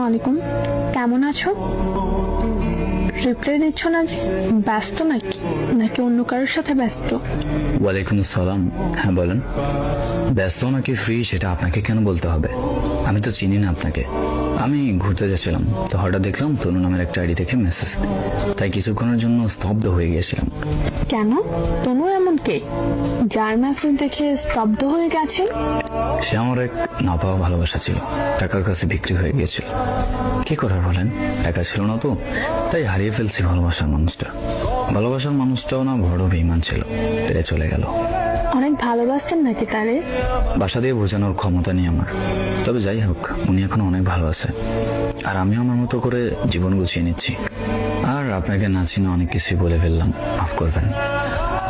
ওয়ালাইকুম, কেমন আছো? রিপ্লাই দিচ্ছ না যে, ব্যস্ত নাকি নাকি অন্য কারোর সাথে ব্যস্ত? ওয়ালাইকুম আসসালাম। হ্যাঁ বলেন। ব্যস্ত নাকি ফ্রি সেটা আপনাকে কেন বলতে হবে? আমি তো চিনি না আপনাকে। আমি ঘুরতে যাচ্ছিলাম, তো হঠাৎ দেখলাম তনু নামের একটা আইডি থেকে মেসেজ, তাই কিছুক্ষণের জন্য স্তব্ধ হয়ে গিয়েছিলাম। কেন? তনু এমন কে যার মেসেজ দেখে স্তব্ধ হয়ে গেছেন? সে আমার এক না পাওয়া ভালোবাসা ছিল, টাকার কাছে বিক্রি হয়ে গিয়েছিল। কি করার বলেন, টাকা ছিল না তো, তাই হারিয়ে ফেলছি ভালোবাসার মানুষটা। ভালোবাসার মানুষটাও না বড় বেঈমান ছিল, তেরে চলে গেল। অনেক ভালোবাসতেন নাকি তারে? বাসা দিয়ে বোঝানোর ক্ষমতা নেই আমার। তবে যাই হোক, উনি এখন অনেক ভালো আছে, আর আমিও আমার মতো করে জীবন গুছিয়ে নিচ্ছি। আর আপনাকে না চিনে অনেক কিছুই বলে ফেললাম, মাফ করবেন।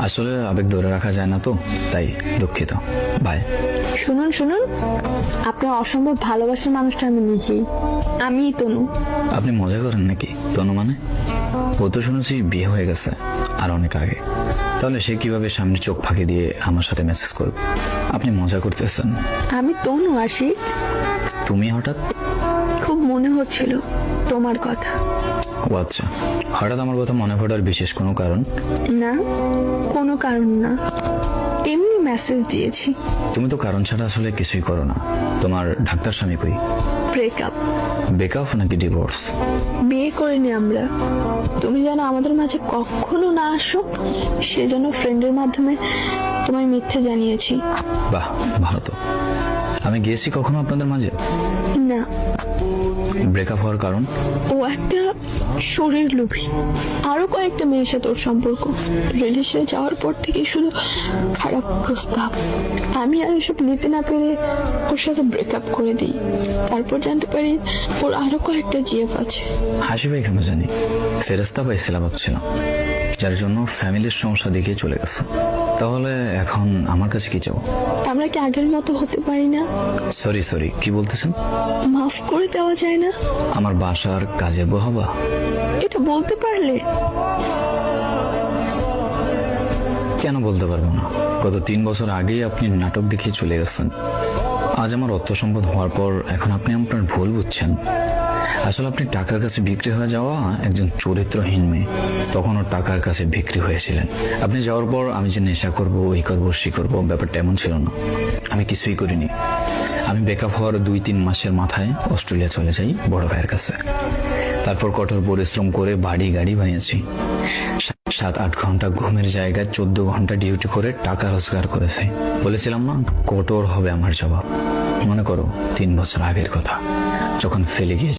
আসলে আবেগ ধরে রাখা যায় না তো, তাই দুঃখিত। বাই। শুনুন শুনুন, আপনার অসম্ভব ভালোবাসার মানুষটা আমি নিজেই, আমি তনু। আপনি মজা করেন নাকি? তনু মানে? ও তো শুনেছি বিয়ে হয়ে গেছে, আর অনেক আগে। তাহলে সে কিভাবে সামনে চোখ ফাঁকি দিয়ে আমার সাথে মেসেজ করবে? আপনি মজা করতেছেন। আমি তনু আশিক। তুমি হঠাৎ? খুব মনে হচ্ছিল তোমার কথা। ও আচ্ছা, হঠাৎ আমার কথা মনে পড়ার বিশেষ কোনো কারণ? না, কোনো কারণ না, এমনি মেসেজ দিয়েছি। তুমি তো কারণ ছাড়া আসলে কিছুই করো না। তোমার ডাক্তার স্বামী কই? ব্রেকআপ। ব্রেকআপ নাকি ডিভোর্স? বিয়ে করিনি আমরা। তুমি যেন আমাদের মাঝে কখনো না আসো, সেজন্য ফ্রেন্ডের মাধ্যমে তোমায় মিথ্যে জানিয়েছি। বাহ, ভালো তো। আমি গিয়েছি কখনো আপনাদের মাঝে? না। ব্রেকআপ হওয়ার কারণ? ও একটা শরীর লোভী, আরো কয়েকটা মেয়ের সাথে ওর সম্পর্ক। রিলেশনে যাওয়ার পর থেকে শুধু খারাপ প্রস্তাব। আমি আর এসব নিতে না পেরে ওর সাথে ব্রেকআপ করে দিই। তারপর জানতে পারি ওর আরো কয়েকটা জিএফ আছে। হাসি ভাই কেন জানি ফেরেস্তা পাইছিলাম ভাবছিলাম, যার জন্য ফ্যামিলির সমস্যা দেখে চলে গেছে। তাহলে এখন আমার কাছে কি চাও? আমরা কি আগের মতো হতে পারি না? সরি, কি বলতেছেন? মাফ করে দেওয়া যায় না? আমার বাসার কাজের বহাবা? এটা বলতে পারলে। কেন বলতে পারবো না? গত 3 বছর আগেই আপনি নাটক দেখিয়ে চলে গেছেন। আজ আমার অর্থ সম্পদ হওয়ার পর এখন আপনি আপনার ভুল বুঝছেন। আসলে আপনি টাকার কাছে বিক্রি হয়ে যাওয়া একজন চরিত্রহীন মেয়ে, তখনও টাকার কাছে বিক্রি হয়েছিলেন। আপনি যাওয়ার পর আমি যে নেশা করবো, এই করবো, সে করবো, ব্যাপারটা এমন ছিল না। আমি কিছুই করিনি। আমি ব্রেকআপ হওয়ার 2-3 মাসের মাথায় অস্ট্রেলিয়া চলে যাই বড় ভাইয়ের কাছে। তারপর কঠোর পরিশ্রম করে বাড়ি গাড়ি বানিয়েছি। 7-8 ঘন্টা ঘুমের জায়গায় 14 ঘন্টা ডিউটি করে টাকা রোজগার করেছি। বলেছিলাম না, কঠোর হবে আমার জবাব। মনে করো 3 বছর আগের কথা, যখন ফেলে গিয়ে